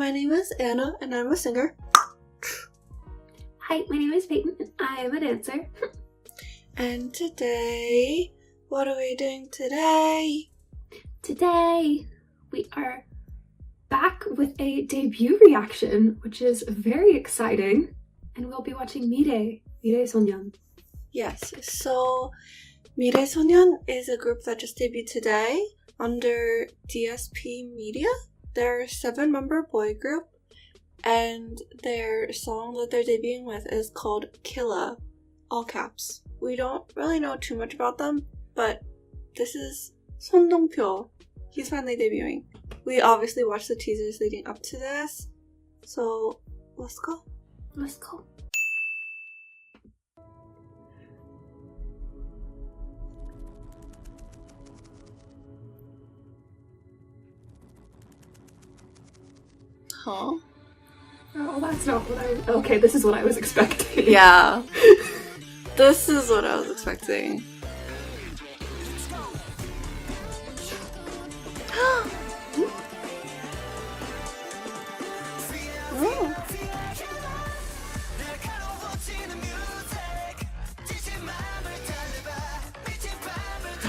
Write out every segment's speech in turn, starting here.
my name is Anna, and I'm a singer. Hi, my name is Peyton, and I am a dancer. And today, what are we doing today? Today, we are back with a debut reaction, which is very exciting, and we'll be watching 미래소년. Yes, so 미래소년 is a group that just debuted today under DSP Media. They're a 7-member boy group, and their song that they're debuting with is called Killa, all caps. We don't really know too much about them, but this is 손동표. He's finally debuting. We obviously watched the teasers leading up to this, so let's go. Let's go. Huh? Oh, that's not what I... Okay, this is what I was expecting. Yeah. This is what I was expecting. Oh.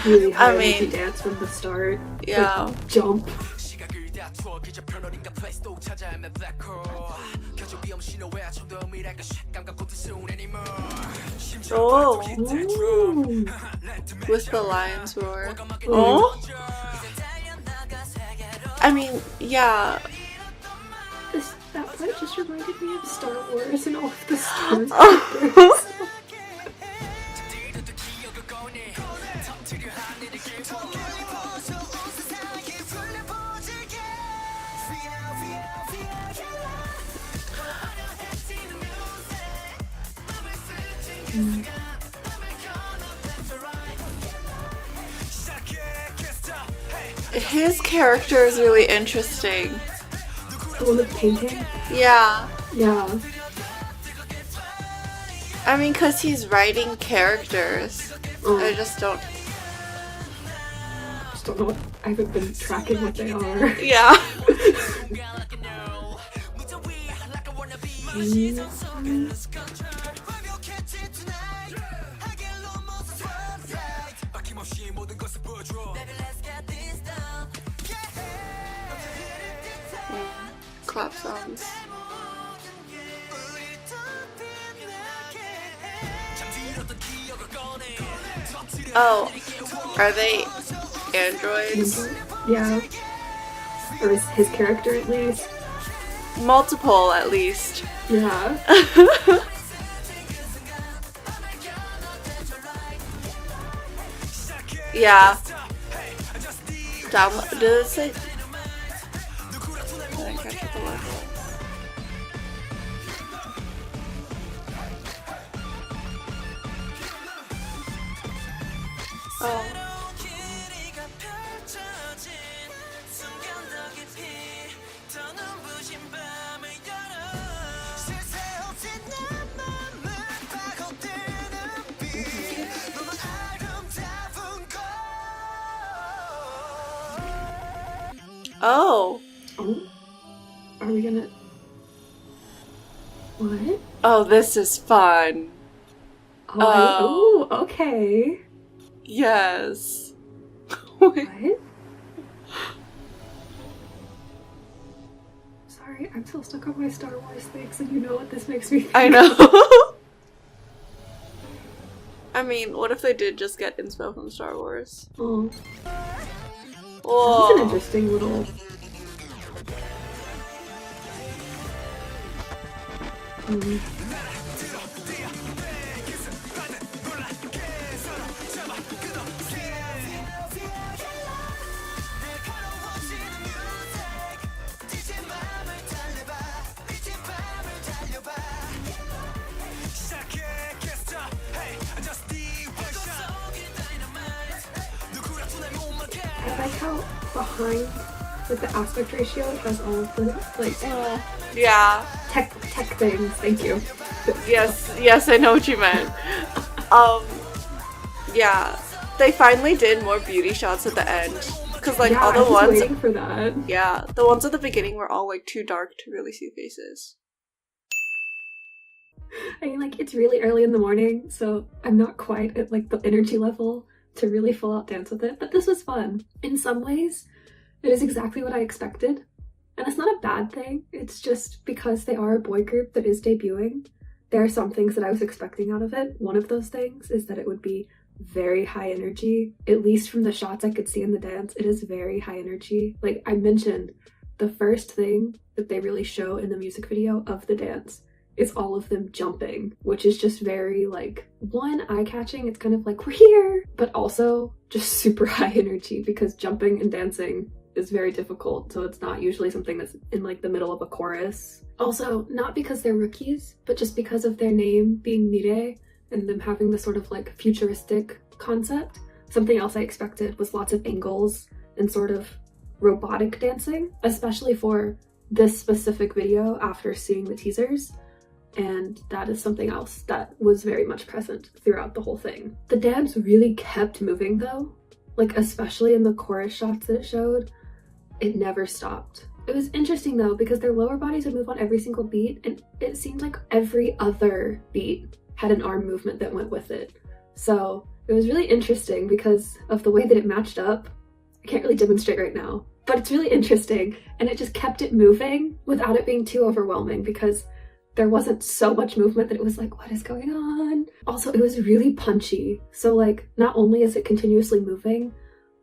Really high I energy mean, dance from the start. Yeah. Like, jump. Oh. Ooh. With the lion's roar. Oh. I mean, yeah. That part just reminded me of Star Wars and all of the Star Wars. His character is really interesting. The one with painting? Yeah. Yeah. I mean, because he's writing characters. I just don't... know. I haven't been tracking what they are. Yeah. Clap songs. Oh, are they androids? Yeah. Or is his character at least? Multiple, at least. Yeah. Yeah. Download. Did it say? Did I catch the logo? Oh. Oh. Oh? Are we gonna... What? Oh, this is fun. Oh, okay. Yes. What? Sorry, I'm still stuck on my Star Wars things, and you know what this makes me think. I know. I mean, what if they did just get inspo from Star Wars? Oh. Whoa. That's an interesting little... I like how behind, with the aspect ratio, it has all of the, like, Yeah. tech things. Thank you. Yes, I know what you meant. Yeah. They finally did more beauty shots at the end. because like Yeah, all I the was ones, waiting for that. yeah, the ones at the beginning were all like too dark to really see faces. I mean, like, it's really early in the morning, so I'm not quite at like the energy level to really full out dance with it, but this was fun. In some ways, it is exactly what I expected. And it's not a bad thing, it's just because they are a boy group that is debuting, there are some things that I was expecting out of it. One of those things is that it would be very high energy, at least from the shots I could see in the dance. It is very high energy. Like I mentioned, the first thing that they really show in the music video of the dance is all of them jumping, which is just very like, one, eye-catching, it's kind of like we're here, but also just super high energy because jumping and dancing is very difficult, so it's not usually something that's in like the middle of a chorus. Also, not because they're rookies, but just because of their name being MIRAE and them having this sort of like futuristic concept. Something else I expected was lots of angles and sort of robotic dancing, especially for this specific video after seeing the teasers. And that is something else that was very much present throughout the whole thing. The dance really kept moving though, like especially in the chorus shots that it showed, it never stopped. It was interesting though because their lower bodies would move on every single beat, and it seemed like every other beat had an arm movement that went with it. So it was really interesting because of the way that it matched up. I can't really demonstrate right now, but it's really interesting, and it just kept it moving without it being too overwhelming because there wasn't so much movement that it was like, what is going on? Also, it was really punchy. So like, not only is it continuously moving,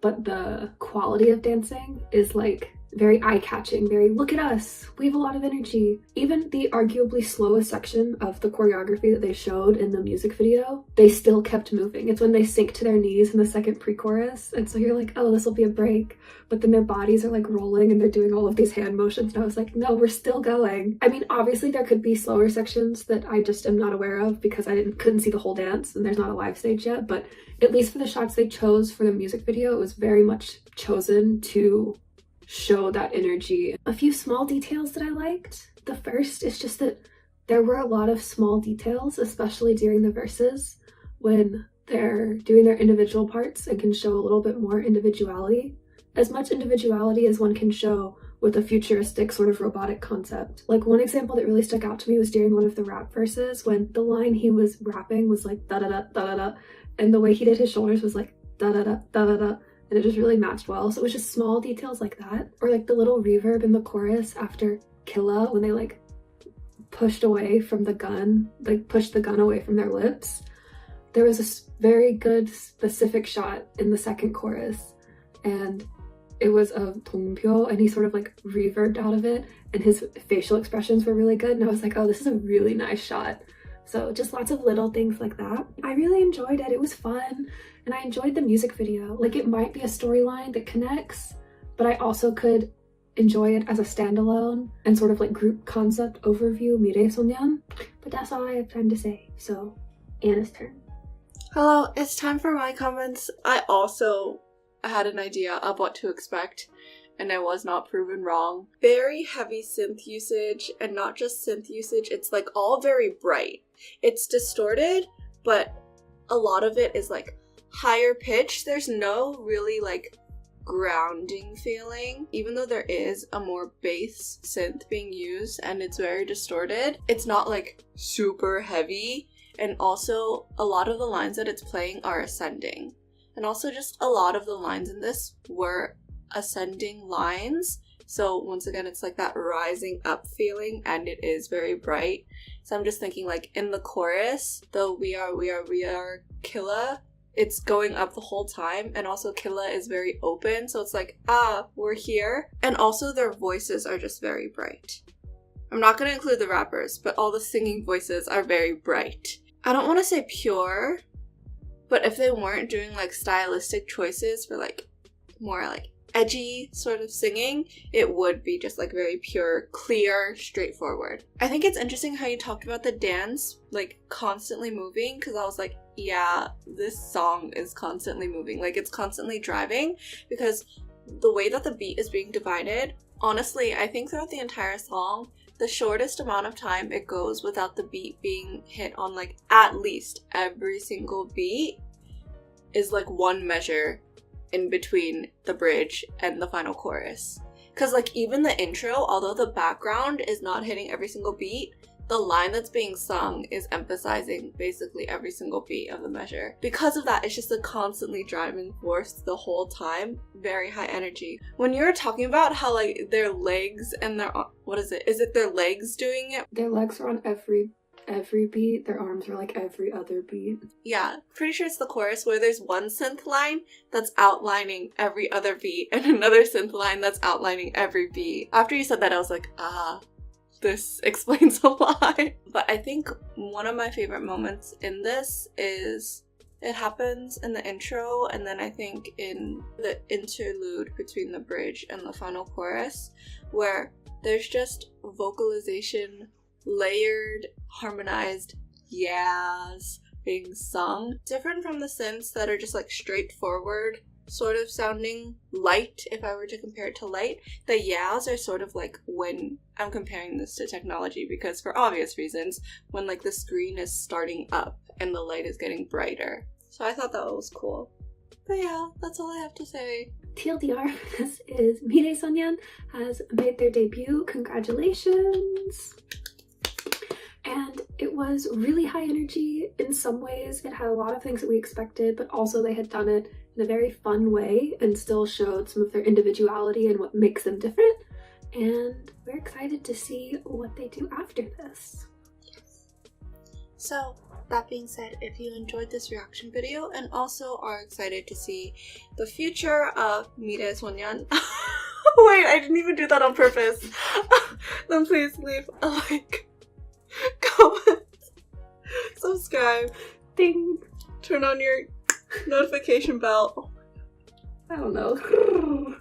but the quality of dancing is like very eye-catching, very look at us, we have a lot of energy. Even the arguably slowest section of the choreography that they showed in the music video, they still kept moving. It's when they sink to their knees in the second pre-chorus, and so you're like, oh, this will be a break, but then their bodies are like rolling and they're doing all of these hand motions, and I was like, no, we're still going. I mean, obviously there could be slower sections that I just am not aware of because I couldn't see the whole dance and there's not a live stage yet, but at least for the shots they chose for the music video, it was very much chosen to show that energy. A few small details that I liked. The first is just that there were a lot of small details, especially during the verses when they're doing their individual parts and can show a little bit more individuality. As much individuality as one can show with a futuristic sort of robotic concept. Like one example that really stuck out to me was during one of the rap verses when the line he was rapping was like da-da-da, da-da-da, and the way he did his shoulders was like da-da-da, da-da-da, and it just really matched well. So it was just small details like that. Or like the little reverb in the chorus after Killa when they like pushed away from the gun, like pushed the gun away from their lips. There was a very good specific shot in the second chorus, and it was of Dongpyo, and he sort of like reverbed out of it, and his facial expressions were really good, and I was like, oh, this is a really nice shot. So just lots of little things like that. I really enjoyed it. It was fun, and I enjoyed the music video. Like it might be a storyline that connects, but I also could enjoy it as a standalone and sort of like group concept overview 미래소년. But that's all I have time to say. So Anna's turn. Hello, it's time for my comments. I also had an idea of what to expect, and I was not proven wrong. Very heavy synth usage, and not just synth usage, it's like all very bright. It's distorted, but a lot of it is like higher pitch. There's no really like grounding feeling, even though there is a more bass synth being used and it's very distorted. It's not like super heavy, and also a lot of the lines that it's playing are ascending. And also just a lot of the lines in this were ascending lines. So once again, it's like that rising up feeling, and it is very bright. So I'm just thinking like in the chorus, the we are Killa, it's going up the whole time, and also Killa is very open, so it's like, we're here. And also their voices are just very bright. I'm not going to include the rappers, but all the singing voices are very bright. I don't want to say pure, but if they weren't doing like stylistic choices for like more like edgy sort of singing, it would be just like very pure, clear, straightforward. I think it's interesting how you talked about the dance like constantly moving, because I was like, yeah, this song is constantly moving, like it's constantly driving, because the way that the beat is being divided, honestly, I think throughout the entire song, the shortest amount of time it goes without the beat being hit on like at least every single beat is like one measure in between the bridge and the final chorus. Because like even the intro, although the background is not hitting every single beat, the line that's being sung is emphasizing basically every single beat of the measure. Because of that, it's just a constantly driving force the whole time. Very high energy. When you were talking about how like their legs and their, what is it? Is it their legs doing it? Their legs are on every beat. Their arms are like every other beat. Yeah, pretty sure it's the chorus where there's one synth line that's outlining every other beat and another synth line that's outlining every beat. After you said that, I was like, this explains a lot. But I think one of my favorite moments in this is it happens in the intro, and then I think in the interlude between the bridge and the final chorus, where there's just vocalization, layered, harmonized yeahs being sung. Different from the synths that are just like straightforward, sort of sounding light. If I were to compare it to light, the yeahs are sort of like, when I'm comparing this to technology, because for obvious reasons, when like the screen is starting up and the light is getting brighter. So I thought that was cool. But yeah, that's all I have to say. TLDR for this is 미래소년 has made their debut. Congratulations! And it was really high energy in some ways. It had a lot of things that we expected, but also they had done it in a very fun way and still showed some of their individuality and what makes them different. And we're excited to see what they do after this. Yes. So, that being said, if you enjoyed this reaction video and also are excited to see the future of 미래소년, wait, I didn't even do that on purpose, then please leave a like, comment, subscribe, Ding! turn on your notification bell. I don't know.